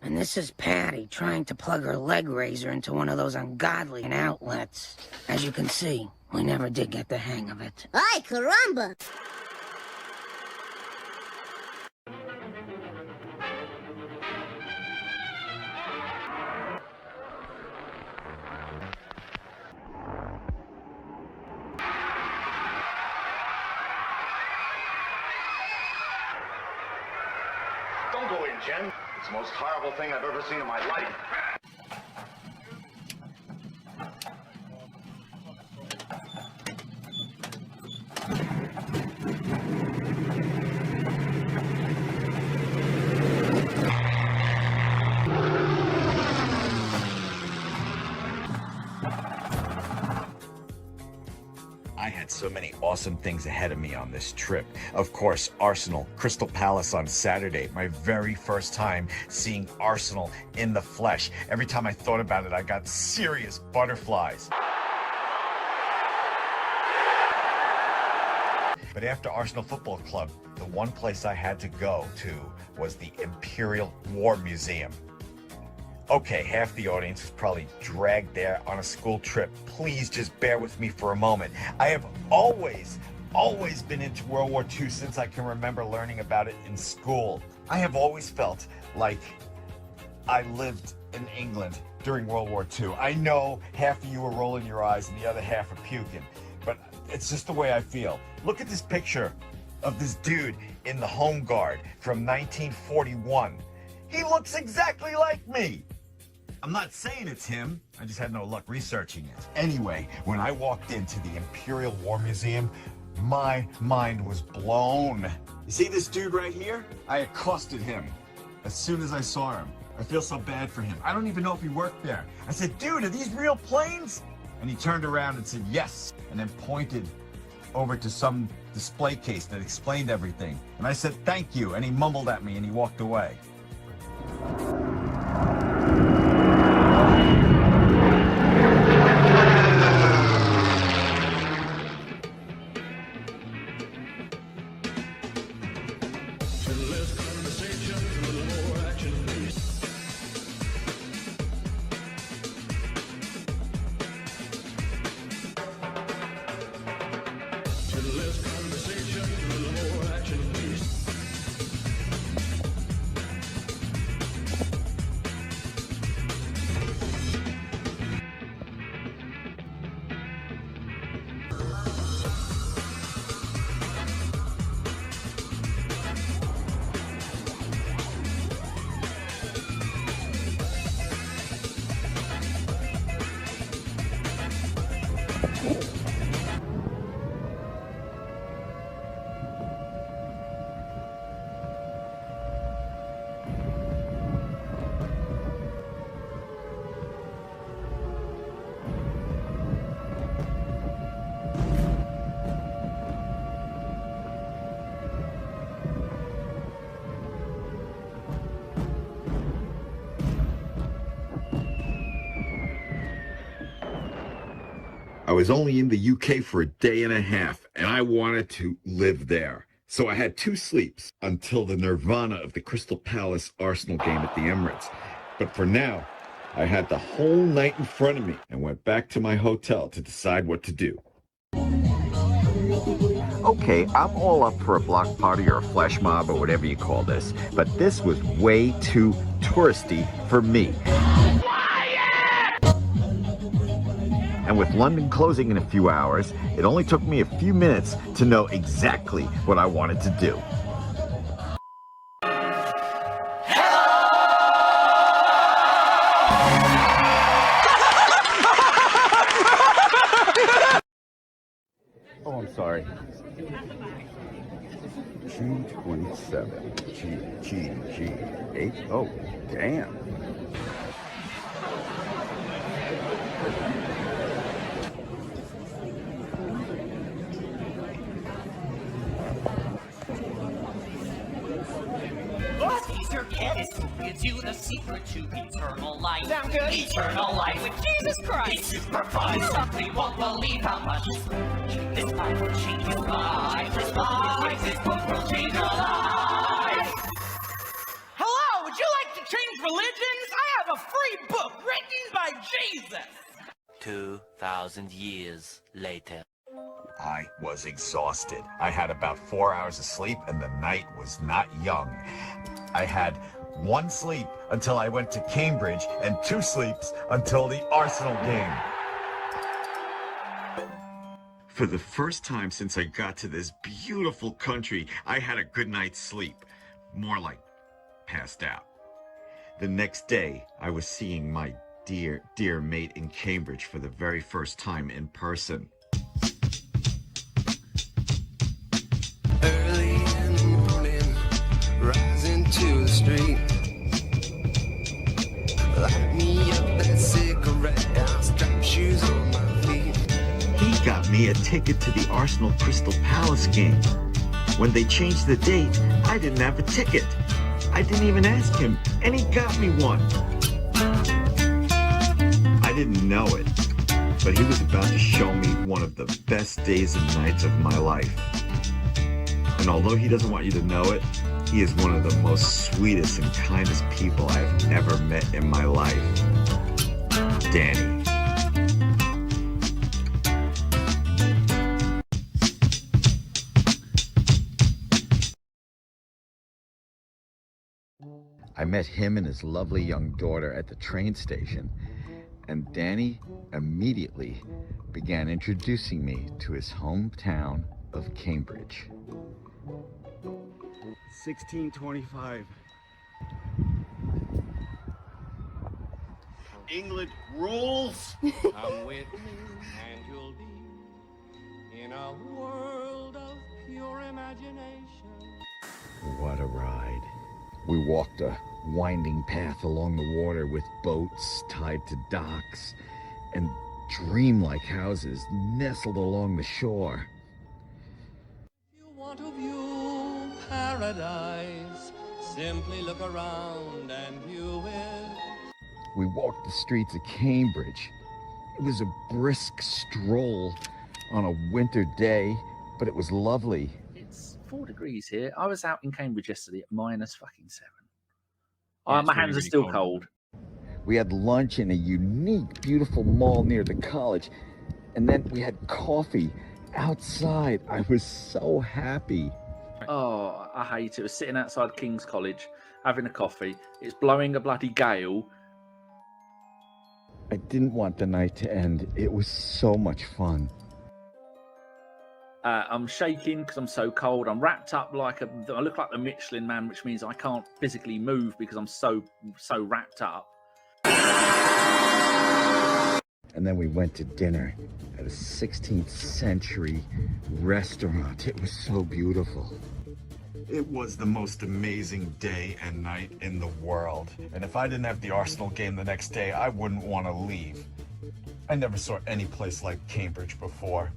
And this is Patty trying to plug her leg raiser into one of those ungodly outlets. As you can see, we never did get the hang of it. Ay, caramba! Don't go in, Jen. It's the most horrible thing I've ever seen in my life. I had so many awesome things ahead of me on this trip. Of course, Arsenal, Crystal Palace on Saturday, my very first time seeing Arsenal in the flesh. Every time I thought about it, I got serious butterflies. But after Arsenal Football Club, the one place I had to go to was the Imperial War Museum. Okay, half the audience was probably dragged there on a school trip. Please just bear with me for a moment. I have always been into World War II since I can remember learning about it in school. I have always felt like I lived in England during World War II. I know half of you are rolling your eyes and the other half are puking, but it's just the way I feel. Look at this picture of this dude in the Home Guard from 1941. He looks exactly like me. I'm not saying it's him. I just had no luck researching it. Anyway, when I walked into the Imperial War Museum, my mind was blown. You see this dude right here? I accosted him as soon as I saw him. I feel so bad for him. I don't even know if he worked there. I said, dude, are these real planes? And he turned around and said, yes, and then pointed over to some display case that explained everything. And I said, thank you, and he mumbled at me and he walked away. I was only in the UK for a day and a half, and I wanted to live there. So I had 2 sleeps until the nirvana of the Crystal Palace Arsenal game at the Emirates. But for now, I had the whole night in front of me and went back to my hotel to decide what to do. Okay, I'm all up for a block party or a flash mob or whatever you call this, but this was way too touristy for me. And with London closing in a few hours, it only took me a few minutes to know exactly what I wanted to do. Oh, I'm sorry. G27. G. Oh, damn. Your kiss gives you the secret to eternal life. Sound good? Eternal life with Jesus Christ. It's super fun. Something won't believe how much this life will change your life. This life, this book will change your life. Hello, would you like to change religion? have a free book written by Jesus. 2,000 years later. I was exhausted. I had about 4 hours of sleep, and the night was not young. I had 1 sleep until I went to Cambridge, and 2 sleeps until the Arsenal game. For the first time since I got to this beautiful country, I had a good night's sleep. More like passed out. The next day, I was seeing my dear, dear mate in Cambridge for the very first time in person. Early in the morning, rising to the street. Light me up that cigarette, I'll strap shoes on my feet. He got me a ticket to the Arsenal Crystal Palace game. When they changed the date, I didn't have a ticket. I didn't even ask him, and he got me one. I didn't know it, but he was about to show me one of the best days and nights of my life. And although he doesn't want you to know it, he is one of the most sweetest and kindest people I've ever met in my life. Danny. I met him and his lovely young daughter at the train station, and Danny immediately began introducing me to his hometown of Cambridge. 1625. England rules! Come with me and you'll be in a world of pure imagination. What a ride. We walked a winding path along the water with boats tied to docks and dreamlike houses nestled along the shore. If you want to view paradise, simply look around and view it. We walked the streets of Cambridge. It was a brisk stroll on a winter day, but it was lovely. It's 4 degrees here. I was out in Cambridge yesterday at -7. Yeah, My hands are really still cold. We had lunch in a unique, beautiful mall near the college, and then we had coffee outside. I was so happy. Oh, I hate it. I was sitting outside King's College having a coffee. It's blowing a bloody gale. I didn't want the night to end. It was so much fun. I'm shaking because I'm so cold. I'm wrapped up I look like the Michelin Man, which means I can't physically move because I'm so wrapped up. And then we went to dinner at a 16th century restaurant. It was so beautiful. It was the most amazing day and night in the world. And if I didn't have the Arsenal game the next day, I wouldn't want to leave. I never saw any place like Cambridge before.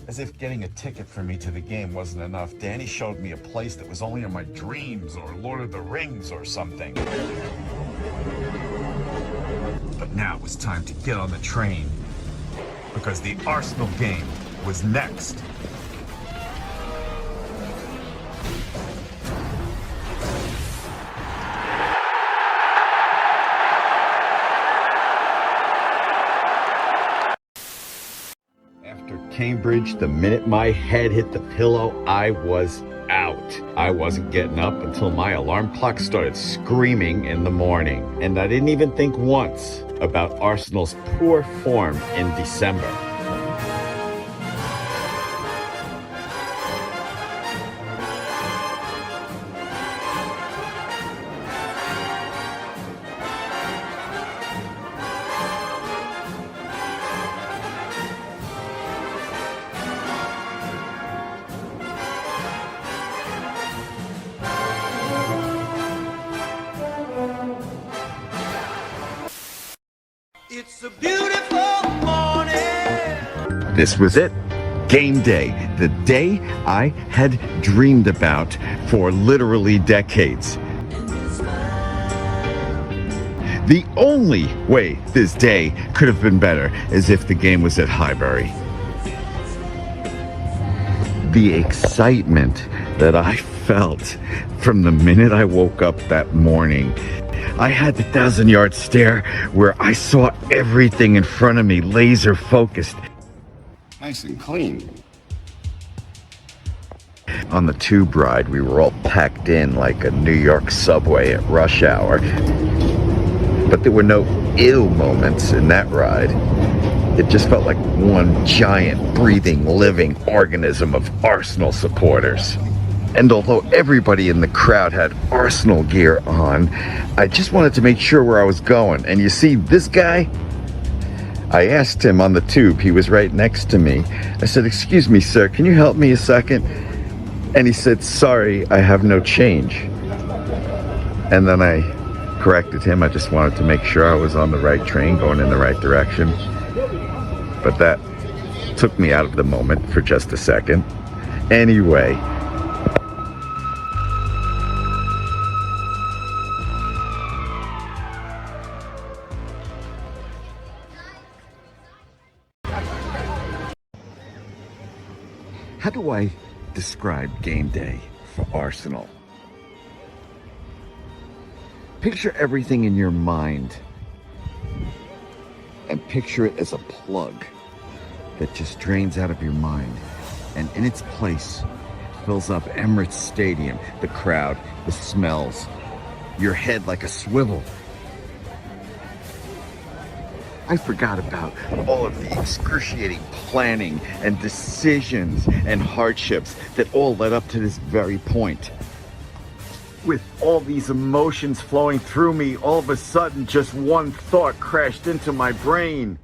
As if getting a ticket for me to the game wasn't enough, Danny showed me a place that was only in my dreams or Lord of the Rings or something. But now it was time to get on the train because the Arsenal game was next. Cambridge, the minute my head hit the pillow, I was out. I wasn't getting up until my alarm clock started screaming in the morning. And I didn't even think once about Arsenal's poor form in December. It's a beautiful morning. This was it. Game day. The day I had dreamed about for literally decades. The only way this day could have been better is if the game was at Highbury. The excitement that I felt from the minute I woke up that morning. I had the 1,000-yard stare where I saw everything in front of me laser focused. Nice and clean. On the tube ride, we were all packed in like a New York subway at rush hour. But there were no ill moments in that ride. It just felt like one giant, breathing, living organism of Arsenal supporters. And although everybody in the crowd had Arsenal gear on, I just wanted to make sure where I was going. And you see, this guy, I asked him on the tube, he was right next to me. I said, "Excuse me, sir, can you help me a second?" And he said, "Sorry, I have no change." And then I corrected him. I just wanted to make sure I was on the right train, going in the right direction. But that took me out of the moment for just a second. Anyway. How do I describe game day for Arsenal? Picture everything in your mind and picture it as a plug that just drains out of your mind, and in its place fills up Emirates Stadium, the crowd, the smells, your head like a swivel. I forgot about all of the excruciating planning and decisions and hardships that all led up to this very point. With all these emotions flowing through me, all of a sudden, just one thought crashed into my brain.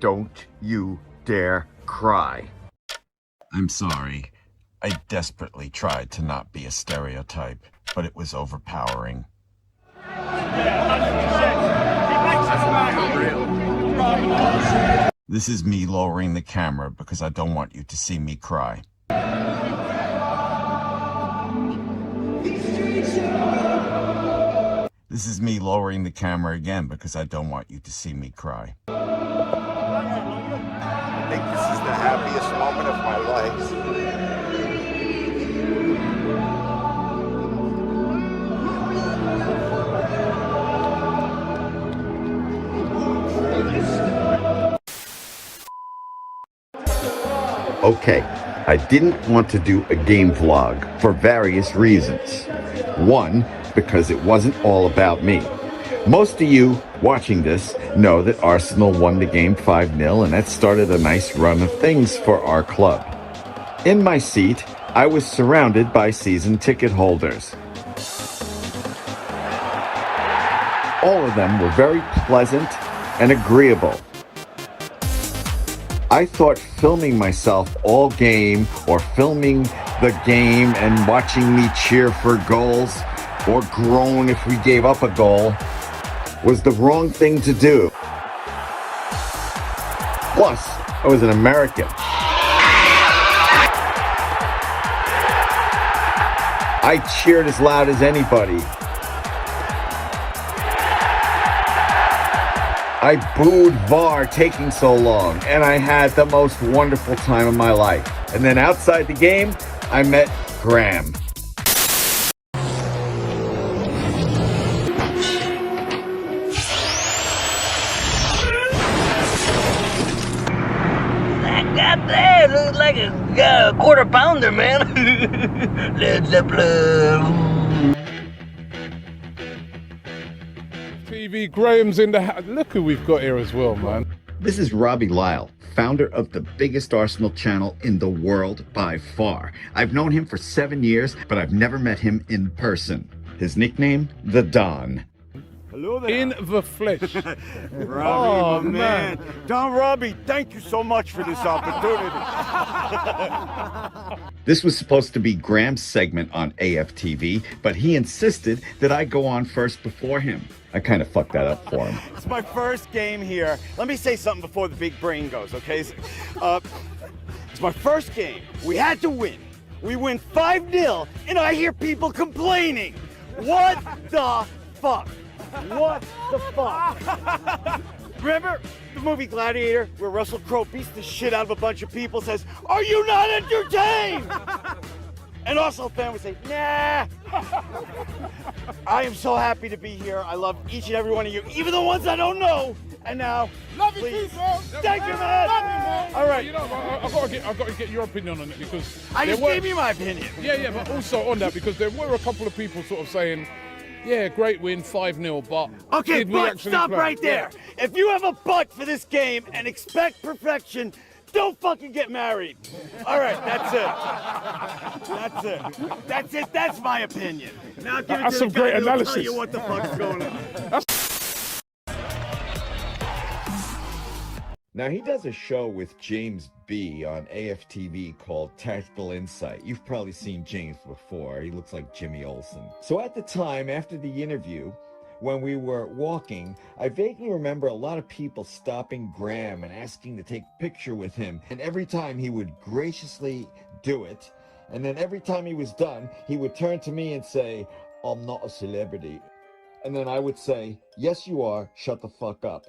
Don't you dare cry. I'm sorry. I desperately tried to not be a stereotype, but it was overpowering. This is me lowering the camera because I don't want you to see me cry. This is me lowering the camera again because I don't want you to see me cry. I think this is the happiest moment of my life. Okay, I didn't want to do a game vlog for various reasons. One, because it wasn't all about me. Most of you watching this know that Arsenal won the game 5-0, and that started a nice run of things for our club. In my seat, I was surrounded by season ticket holders. All of them were very pleasant and agreeable. I thought filming myself all game, or filming the game and watching me cheer for goals or groan if we gave up a goal, was the wrong thing to do. Plus, I was an American. I cheered as loud as anybody. I booed VAR taking so long, and I had the most wonderful time of my life. And then outside the game, I met Graham. That guy there looks like a quarter pounder, man. Led Zeppelin. TV Graham's in the house. Look who we've got here as well, man. This is Robbie Lyle, founder of the biggest Arsenal channel in the world by far. I've known him for 7 years, but I've never met him in person. His nickname, The Don. Hello there. In the flesh. Robbie, man. Don Robbie, thank you so much for this opportunity. This was supposed to be Graham's segment on AFTV, but he insisted that I go on first before him. I kind of fucked that up for him. It's my first game here. Let me say something before the big brain goes, okay? It's my first game. We had to win. We win 5-0, and I hear people complaining. What the fuck? What the fuck? Remember the movie Gladiator, where Russell Crowe beats the shit out of a bunch of people, says, "Are you not entertained?" And also, fan would say, "Nah." I am so happy to be here. I love each and every one of you, even the ones I don't know. And now, love you please. too, bro. Thank you, man. Love you, man. All right. You know, I've got to get your opinion on it because I just gave you my opinion. Yeah, but also on that because there were a couple of people sort of saying, "Yeah, great win, 5-0, but okay, did we but actually stop play?" right there. Yeah. If you have a butt for this game and expect perfection, don't fucking get married. All right, that's it. That's it. That's it. That's my opinion. Now give it That's to some the guy great who'll analysis. tell you what the fuck's going on. Now, he does a show with James B. on AFTV called Tactical Insight. You've probably seen James before. He looks like Jimmy Olsen. So at the time, after the interview, when we were walking, I vaguely remember a lot of people stopping Graham and asking to take a picture with him. And every time he would graciously do it. And then every time he was done, he would turn to me and say, "I'm not a celebrity." And then I would say, "Yes, you are. Shut the fuck up."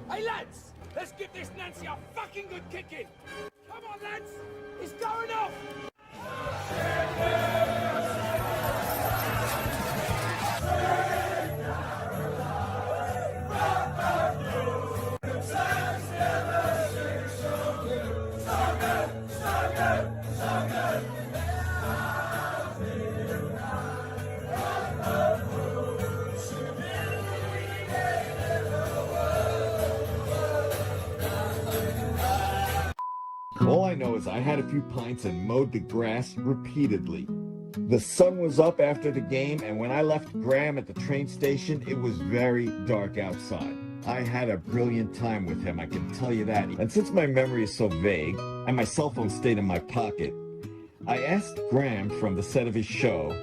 Hey lads, let's give this Nancy a fucking good kicking. Come on lads, it's going off. All I know is I had a few pints and mowed the grass repeatedly. The sun was up after the game, and when I left Graham at the train station, it was very dark outside. I had a brilliant time with him, I can tell you that. And since my memory is so vague, and my cell phone stayed in my pocket, I asked Graham from the set of his show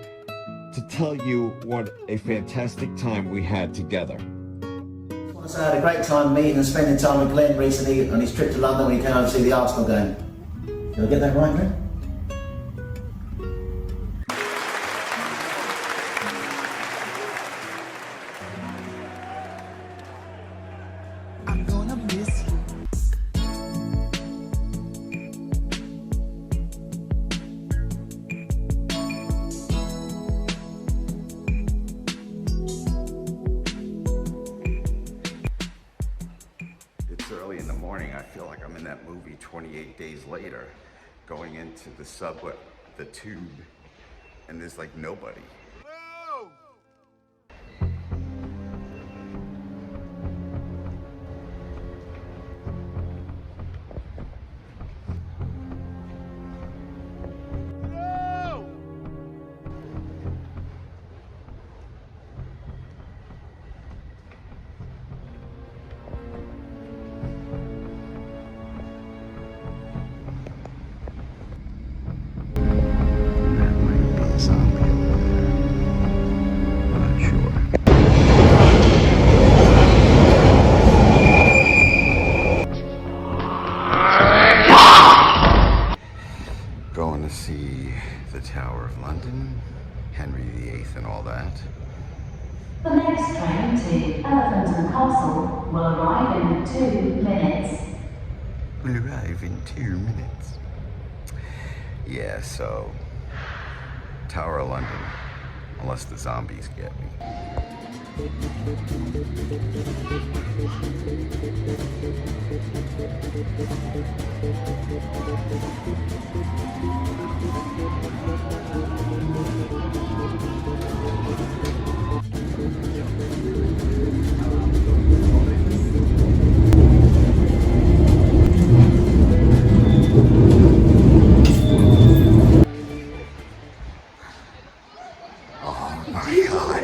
to tell you what a fantastic time we had together. So I had a great time meeting and spending time with Glenn recently on his trip to London when he came over to see the Arsenal game. Did I get that right, Glenn? I'm gonna miss you. It's early in the morning. I feel like I'm in that movie 28 Days Later, going into the subway, the tube, and there's like nobody. Going to see the Tower of London, Henry VIII and all that. The next train to Elephant and Castle will arrive in 2 minutes. Will arrive in 2 minutes. Yeah, so Tower of London, unless the zombies get me. Oh my God.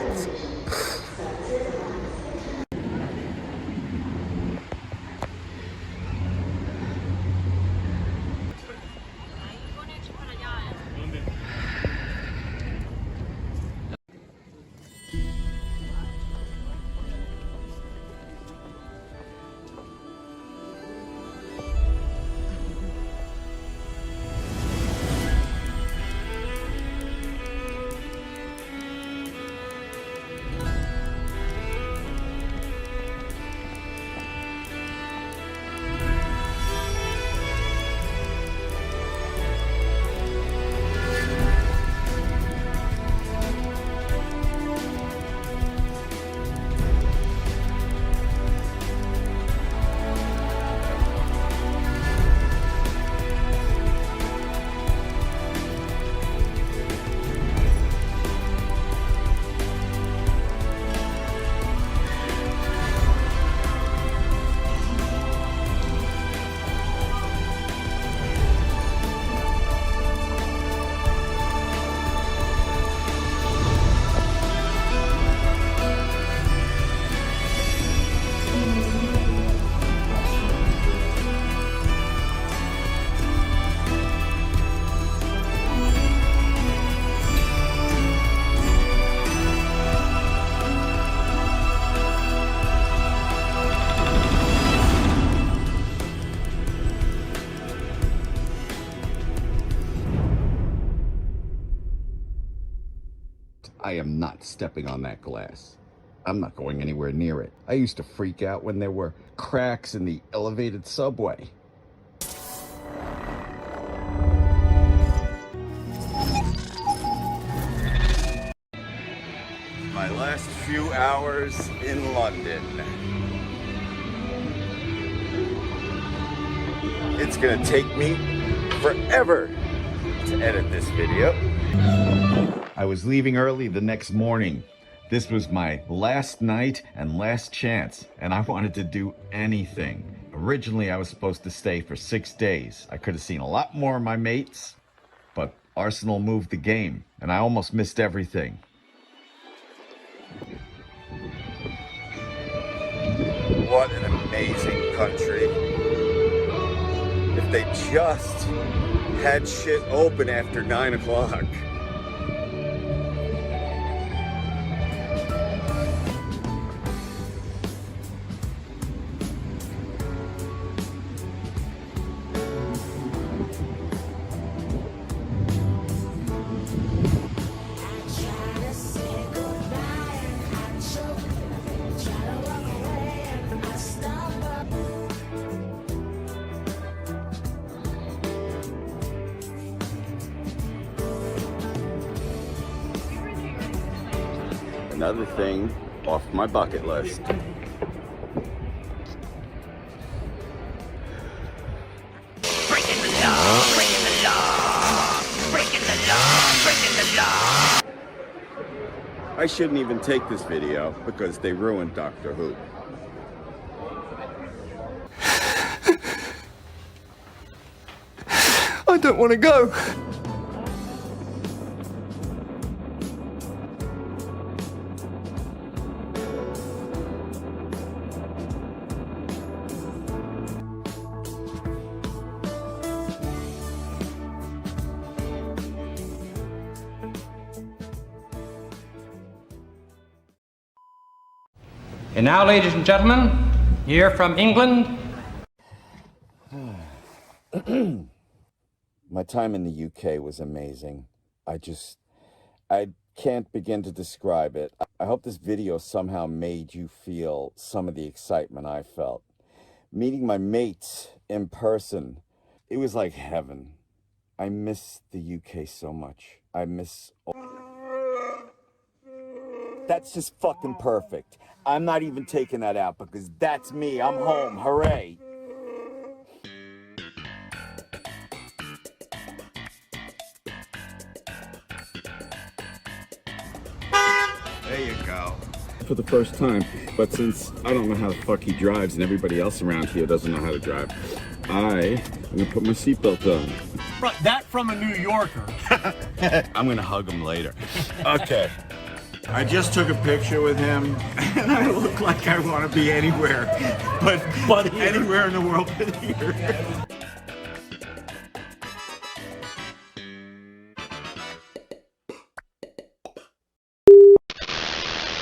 I am not stepping on that glass. I'm not going anywhere near it. I used to freak out when there were cracks in the elevated subway. My last few hours in London. It's gonna take me forever to edit this video. I was leaving early the next morning. This was my last night and last chance, and I wanted to do anything. Originally, I was supposed to stay for 6 days. I could have seen a lot more of my mates, but Arsenal moved the game, and I almost missed everything. What an amazing country. If they just had shit open after 9 o'clock. Another thing off my bucket list. Breaking the law, breaking the law, breaking the law, breaking the law. I shouldn't even take this video because they ruined Doctor Who. I don't want to go. And now, ladies and gentlemen, here from England. My time in the UK was amazing. I can't begin to describe it. I hope this video somehow made you feel some of the excitement I felt. Meeting my mates in person, it was like heaven. I miss the UK so much. I miss... That's just fucking perfect. I'm not even taking that out because that's me. I'm home. Hooray. There you go. For the first time, but since I don't know how the fuck he drives and everybody else around here doesn't know how to drive, I'm gonna put my seatbelt on. That from a New Yorker. I'm gonna hug him later. Okay. I just took a picture with him, and I look like I want to be anywhere, but anywhere in the world but here.